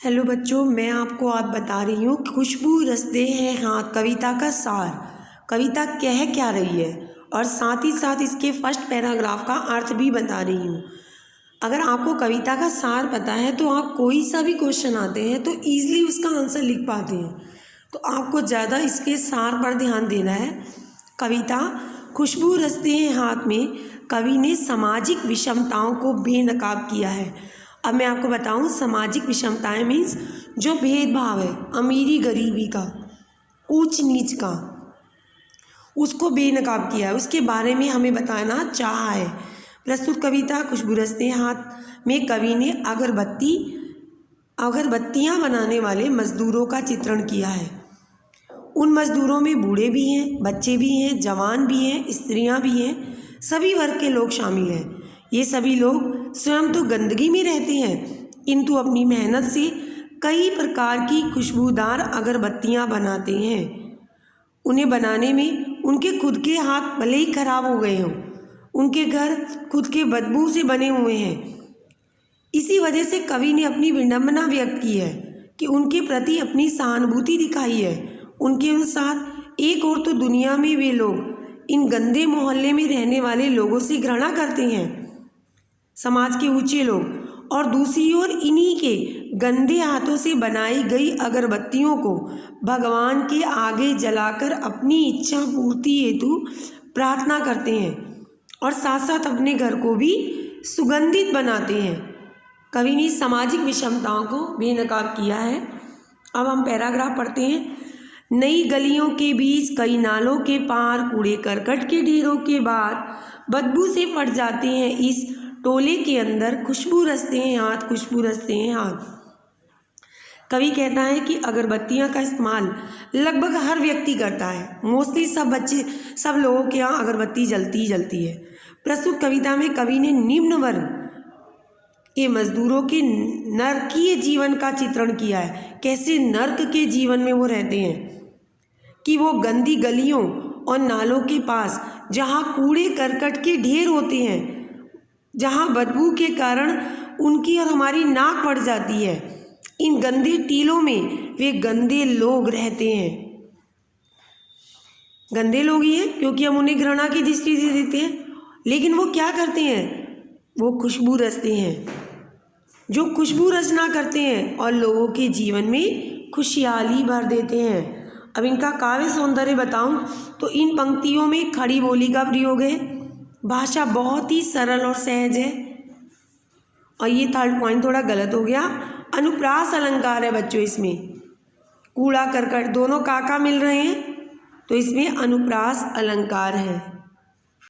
Hello बच्चों, मैं आपको आज बता रही हूँ खुशबू रसते हैं हाथ कविता का सार। कविता कह क्या रही है और साथ ही साथ इसके फर्स्ट पैराग्राफ का अर्थ भी बता रही हूँ। अगर आपको कविता का सार पता है तो आप कोई सा भी क्वेश्चन आते हैं तो ईजिली उसका आंसर लिख पाते हैं। तो आपको ज़्यादा इसके सार पर ध्यान देना है। कविता खुशबू रसते हैं हाथ में कवि ने सामाजिक विषमताओं को बेनकाब किया है। अब मैं आपको बताऊं, सामाजिक विषमताएं मीन्स जो भेदभाव है, अमीरी गरीबी का, ऊंच नीच का, उसको बेनकाब किया है, उसके बारे में हमें बताना चाहा है। प्रस्तुत कविता खुशबू रसते हैं हाथ में कवि ने अगरबत्तियाँ बनाने वाले मजदूरों का चित्रण किया है। उन मजदूरों में बूढ़े भी हैं, बच्चे भी हैं, जवान भी हैं, स्त्रियां भी हैं, सभी वर्ग के लोग शामिल हैं। ये सभी लोग स्वयं तो गंदगी में रहते हैं किंतु अपनी मेहनत से कई प्रकार की खुशबूदार अगरबत्तियां बनाते हैं। उन्हें बनाने में उनके खुद के हाथ भले ही खराब हो गए हों, उनके घर खुद के बदबू से बने हुए हैं। इसी वजह से कवि ने अपनी विडंबना व्यक्त की है कि उनके प्रति अपनी सहानुभूति दिखाई है। उनके अनुसार एक और तो दुनिया में वे लोग इन गंदे मोहल्ले में रहने वाले लोगों से घृणा करते हैं, समाज के ऊंचे लोग, और दूसरी ओर इन्हीं के गंदे हाथों से बनाई गई अगरबत्तियों को भगवान के आगे जलाकर अपनी इच्छा पूर्ति हेतु प्रार्थना करते हैं और साथ साथ अपने घर को भी सुगंधित बनाते हैं। कवि ने सामाजिक विषमताओं को बेनकाब किया है। अब हम पैराग्राफ पढ़ते हैं। नई गलियों के बीच, कई नालों के पार, कूड़े करकट के ढेरों के बाद बदबू से फट जाते हैं इस टोले के अंदर खुशबू रसते हैं हाथ, खुशबू रसते हैं हाथ। कवि कहता है कि अगरबत्तियां का इस्तेमाल लगभग हर व्यक्ति करता है। मोस्टली सब लोगों के यहाँ अगरबत्ती जलती ही जलती है। प्रस्तुत कविता में कवि ने निम्न वर्ग के मजदूरों के नरकीय जीवन का चित्रण किया है। कैसे नर्क के जीवन में वो रहते हैं कि वो गंदी गलियों और नालों के पास, जहाँ कूड़े करकट के ढेर होते हैं, जहाँ बदबू के कारण उनकी और हमारी नाक पड़ जाती है, इन गंदे टीलों में वे गंदे लोग रहते हैं। गंदे लोग ही हैं क्योंकि हम उन्हें घृणा की दृष्टि से देते हैं, लेकिन वो क्या करते हैं? वो खुशबू रचते हैं, जो खुशबू रचना करते हैं और लोगों के जीवन में खुशहाली भर देते हैं। अब इनका काव्य सौंदर्य बताऊं तो इन पंक्तियों में खड़ी बोली का प्रयोग है, भाषा बहुत ही सरल और सहज है। और ये थर्ड पॉइंट थोड़ा गलत हो गया, अनुप्रास अलंकार है बच्चों। इसमें कूड़ा करकट दोनों काका मिल रहे हैं तो इसमें अनुप्रास अलंकार है।